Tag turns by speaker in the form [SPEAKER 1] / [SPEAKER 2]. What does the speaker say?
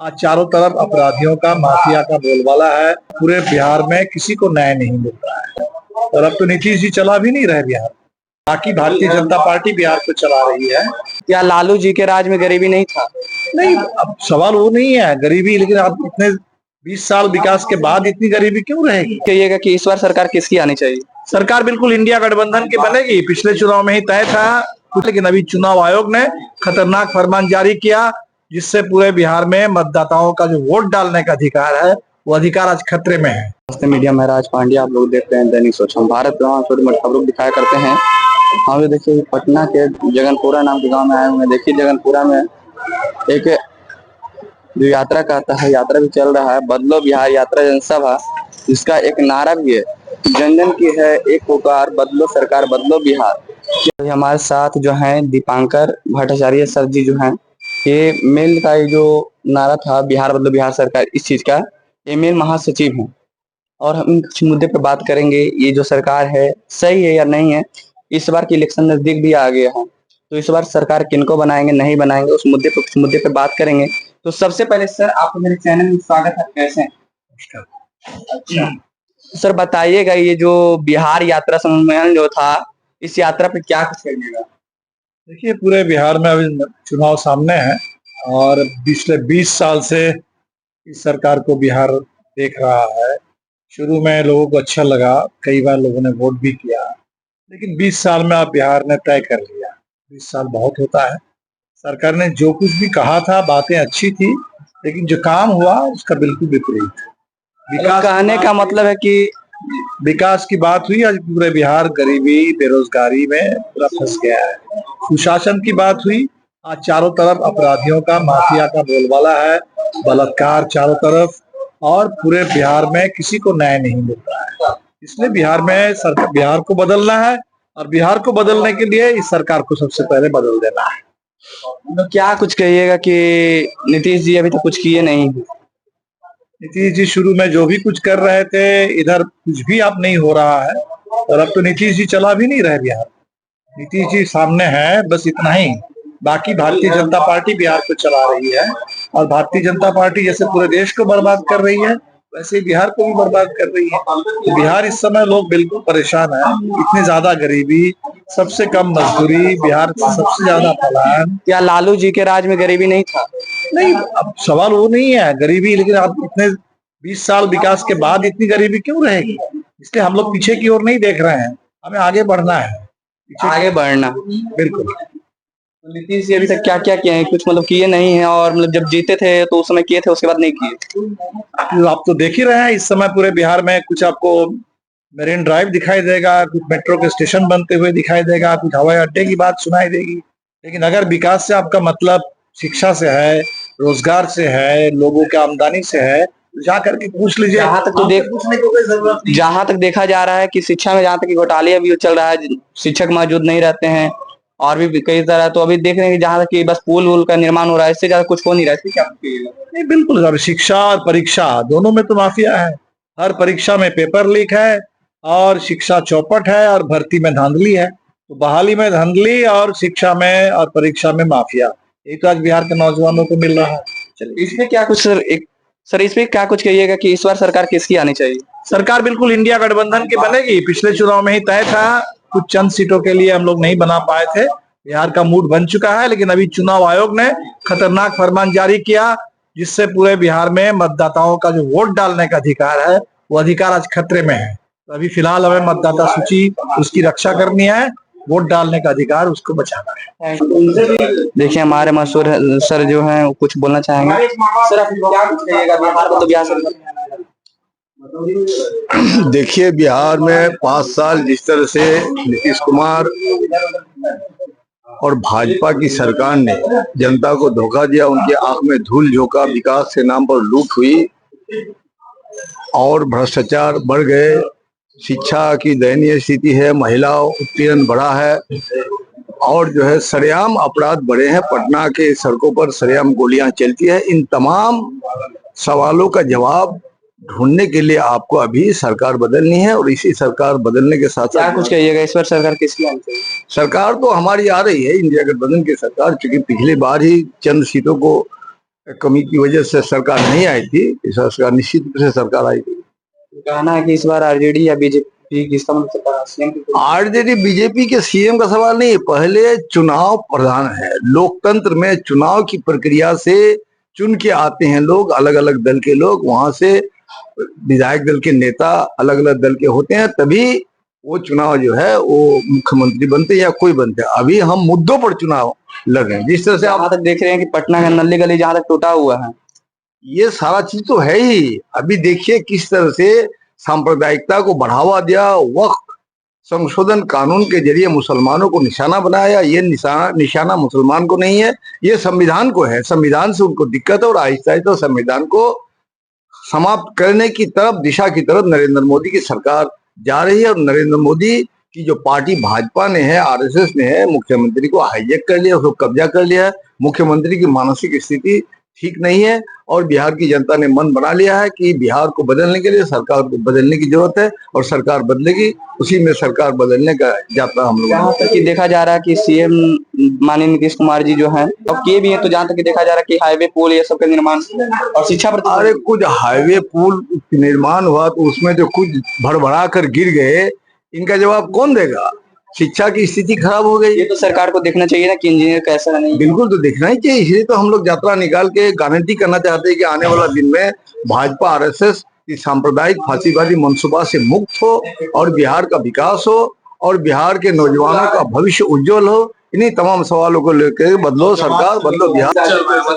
[SPEAKER 1] आज चारों तरफ अपराधियों का, माफिया का बोलबाला है। पूरे बिहार में किसी को न्याय नहीं मिल रहा है और अब तो नीतीश जी चला भी नहीं रहे बिहार। बाकी भारतीय जनता पार्टी बिहार को चला रही है।
[SPEAKER 2] क्या लालू जी के राज में गरीबी नहीं था?
[SPEAKER 1] नहीं, अब सवाल वो नहीं है गरीबी, लेकिन आप इतने 20 साल विकास के बाद इतनी गरीबी क्यों रहेगी?
[SPEAKER 2] कहिएगा कि इस बार सरकार किसकी आनी चाहिए?
[SPEAKER 1] सरकार बिल्कुल इंडिया गठबंधन की बनेगी। पिछले चुनाव में ही तय था, लेकिन अभी चुनाव आयोग ने खतरनाक फरमान जारी किया, जिससे पूरे बिहार में मतदाताओं का जो वोट डालने का अधिकार है, वो अधिकार आज खतरे में है।
[SPEAKER 2] नमस्ते मीडिया, मैं राज पांड्या, आप लोग देख रहे हैं दैनिक सोच। हम भारत छोटी मोटी खबरों दिखाया करते हैं। हम लोग देखिए पटना के जगनपुरा नाम के गांव में आए हुए हैं। देखिए जगनपुरा में एक जो यात्रा का आता है, यात्रा भी चल रहा है, बदलो बिहार यात्रा जनसभा, जिसका एक नारा भी है, जन जन की है एक पुकार, बदलो सरकार बदलो बिहार। हमारे साथ जो है दीपांकर भट्टाचार्य सर जी जो हैं, ये मेल का ये जो नारा था बिहार बदलो बिहार सरकार, इस चीज का ये मेल महासचिव हैं और हम कुछ मुद्दे पे बात करेंगे। ये जो सरकार है सही है या नहीं है। इस बार की इलेक्शन नजदीक भी आ गया है, तो इस बार सरकार किनको बनाएंगे नहीं बनाएंगे, उस मुद्दे पे कुछ मुद्दे पे बात करेंगे। तो सबसे पहले सर आपको मेरे चैनल में स्वागत है, कैसे हैं? अच्छा सर बताइएगा, ये जो बिहार यात्रा सम्मेलन जो था, इस यात्रा पे क्या कुछ करिएगा?
[SPEAKER 1] देखिए, पूरे बिहार में अभी चुनाव सामने है और पिछले 20 साल से इस सरकार को बिहार देख रहा है। शुरू में लोगों को अच्छा लगा, कई बार लोगों ने वोट भी किया, लेकिन 20 साल में अब बिहार ने तय कर लिया। 20 साल बहुत होता है। सरकार ने जो कुछ भी कहा था, बातें अच्छी थी, लेकिन जो काम हुआ उसका बिल्कुल विपरीत।
[SPEAKER 2] विकास कहने का मतलब है कि
[SPEAKER 1] विकास की बात हुई, आज पूरे बिहार गरीबी, बेरोजगारी में पूरा फंस गया है। सुशासन की बात हुई, आज चारों तरफ अपराधियों का, माफिया का बोलबाला है, बलात्कार चारों तरफ, और पूरे बिहार में किसी को न्याय नहीं मिल रहा है। इसलिए बिहार में सरकार, बिहार को बदलना है और बिहार को बदलने के लिए इस सरकार को सबसे पहले बदल देना है।
[SPEAKER 2] तो क्या कुछ कहिएगा कि नीतीश जी अभी तक कुछ किए नहीं?
[SPEAKER 1] नीतीश जी शुरू में जो भी कुछ कर रहे थे, इधर कुछ भी अब नहीं हो रहा है और अब तो नीतीश जी चला भी नहीं रहे बिहार। नीतीश जी सामने है, बस इतना ही। बाकी भारतीय जनता पार्टी बिहार को चला रही है और भारतीय जनता पार्टी जैसे पूरे देश को बर्बाद कर रही है, वैसे बिहार को भी बर्बाद कर रही है। तो बिहार इस समय लोग बिल्कुल परेशान है। इतनी ज्यादा गरीबी, सबसे कम मजदूरी, बिहार से सबसे ज्यादा पलायन।
[SPEAKER 2] क्या लालू जी के राज में गरीबी नहीं था?
[SPEAKER 1] नहीं, अब सवाल वो नहीं है गरीबी, लेकिन आप इतने 20 साल विकास के बाद इतनी गरीबी क्यों रहेगी? इसलिए हम लोग पीछे की ओर नहीं देख रहे हैं, हमें आगे बढ़ना है।
[SPEAKER 2] आगे बढ़ना
[SPEAKER 1] बिल्कुल।
[SPEAKER 2] तो नीतीश जी अभी तक क्या क्या किए हैं? कुछ मतलब किए नहीं है, और मतलब जब जीते थे तो उस समय किए थे, उसके बाद नहीं किए।
[SPEAKER 1] आप तो देख ही रहे हैं, इस समय पूरे बिहार में कुछ आपको मेरीन ड्राइव दिखाई देगा, कुछ मेट्रो के स्टेशन बनते हुए दिखाई देगा, कुछ हवाई अड्डे की बात सुनाई देगी। लेकिन अगर विकास से आपका मतलब शिक्षा से है, रोजगार से है, लोगों की आमदनी से है, जा करके पूछ लीजिए।
[SPEAKER 2] जहाँ तक देखा जा रहा है कि शिक्षा में जहाँ तक घोटाले अभी चल रहा है, शिक्षक मौजूद नहीं रहते हैं और भी कई तरह। तो अभी देख रहे हैं कि जहाँ तक कि बस पुल वुल का निर्माण हो रहा है, इससे ज्यादा कुछ हो नहीं रहा है। क्या
[SPEAKER 1] नहीं, बिल्कुल। अब शिक्षा और परीक्षा दोनों में तो माफिया है। हर परीक्षा में पेपर लीक है और शिक्षा चौपट है और भर्ती में धांधली है। तो बहाली में धांधली और शिक्षा में और परीक्षा में माफिया, ये तो आज बिहार के नौजवानों को मिल रहा है।
[SPEAKER 2] चलिए, इसमें क्या कुछ सर इसमें क्या कुछ कहिएगा कि इस बार सरकार किसकी आनी चाहिए?
[SPEAKER 1] सरकार बिल्कुल इंडिया गठबंधन की बनेगी। पिछले चुनाव में ही तय था, कुछ चंद सीटों के लिए हम लोग नहीं बना पाए थे। बिहार का मूड बन चुका है, लेकिन अभी चुनाव आयोग ने खतरनाक फरमान जारी किया, जिससे पूरे बिहार में मतदाताओं का जो वोट डालने का अधिकार है, वो अधिकार आज खतरे में है। तो अभी फिलहाल हमें मतदाता सूची उसकी रक्षा करनी है, वोट डालने का अधिकार उसको बचाना है।
[SPEAKER 2] देखिए हमारे मशहूर सर जो हैं वो कुछ बोलना चाहेंगे। सर आप क्या कुछ कहिएगा बिहार को? तो बिहार सरकार
[SPEAKER 3] देखिए, बिहार में 5 साल जिस तरह से नीतीश कुमार और भाजपा की सरकार ने जनता को धोखा दिया, उनकी आंख में धूल झोंका, विकास के नाम पर लूट हुई और भ्रष्टाचार बढ़ गए, शिक्षा की दयनीय स्थिति है, महिला उत्पीड़न बढ़ा है और जो है सरेआम अपराध बढ़े हैं। पटना के सड़कों पर सरेआम गोलियां चलती है। इन तमाम सवालों का जवाब ढूंढने के लिए आपको अभी सरकार बदलनी है और इसी सरकार बदलने के साथ
[SPEAKER 2] क्या कुछ कहिएगा इस बार सरकार किसकी आनी चाहिए?
[SPEAKER 3] सरकार तो हमारी आ रही है, इंडिया गठबंधन की सरकार, क्योंकि पिछली बार ही चंद सीटों को कमी की वजह से सरकार नहीं आई थी। इस सरकार निश्चित रूप से सरकार आई थी।
[SPEAKER 2] कहना है कि इस बार आरजेडी या बीजेपी किसका मतलब सीएम?
[SPEAKER 3] आरजेडी बीजेपी के सीएम का सवाल नहीं है, पहले चुनाव प्रधान है। लोकतंत्र में चुनाव की प्रक्रिया से चुन के आते हैं लोग, अलग अलग दल के लोग, वहां से विधायक दल के नेता अलग अलग दल के होते हैं, तभी वो चुनाव जो है वो मुख्यमंत्री बनते हैं या कोई बनते हैं। अभी हम मुद्दों पर चुनाव लड़ रहे हैं। जिस तरह से
[SPEAKER 2] आप तक देख रहे हैं कि पटना का नल्ली गली जहां तक टूटा हुआ है,
[SPEAKER 3] ये सारा चीज तो है ही। अभी देखिए किस तरह से सांप्रदायिकता को बढ़ावा दिया, वक्फ संशोधन कानून के जरिए मुसलमानों को निशाना बनाया। ये निशाना मुसलमान को नहीं है, ये संविधान को है। संविधान से उनको दिक्कत है और आहिस्ता आहिस्ता संविधान को समाप्त करने की तरफ, दिशा की तरफ नरेंद्र मोदी की सरकार जा रही है। और नरेंद्र मोदी की जो पार्टी भाजपा ने है, आरएसएस ने है, मुख्यमंत्री को हाईजैक कर लिया, उसको कब्जा कर लिया है। मुख्यमंत्री की मानसिक स्थिति ठीक नहीं है और बिहार की जनता ने मन बना लिया है कि बिहार को बदलने के लिए सरकार को बदलने की जरूरत है और सरकार बदलेगी। उसी में सरकार बदलने का यात्रा हम लोग।
[SPEAKER 2] जहाँ तक कि देखा जा रहा है कि सीएम माननीय नीतीश कुमार जी जो हैं अब किए भी हैं, तो जहाँ तक कि देखा जा रहा है कि हाईवे पुल ये सब का निर्माण और शिक्षा पर,
[SPEAKER 3] अरे कुछ हाईवे पुल निर्माण हुआ तो उसमें जो कुछ भड़बड़ा कर गिर गए, इनका जवाब कौन देगा? शिक्षा की स्थिति खराब हो गई।
[SPEAKER 2] ये तो सरकार को देखना चाहिए ना कि इंजीनियर कैसा नहीं।
[SPEAKER 3] बिल्कुल, तो देखना ही चाहिए। इसलिए तो हम लोग यात्रा निकाल के गारंटी करना चाहते हैं कि आने वाला दिन में भाजपा आरएसएस की सांप्रदायिक फांसीवादी मंसूबा से मुक्त हो और बिहार का विकास हो और बिहार के नौजवानों का भविष्य उज्जवल हो। इन्हीं तमाम सवालों को लेकर बदलो सरकार, बदलो बिहार।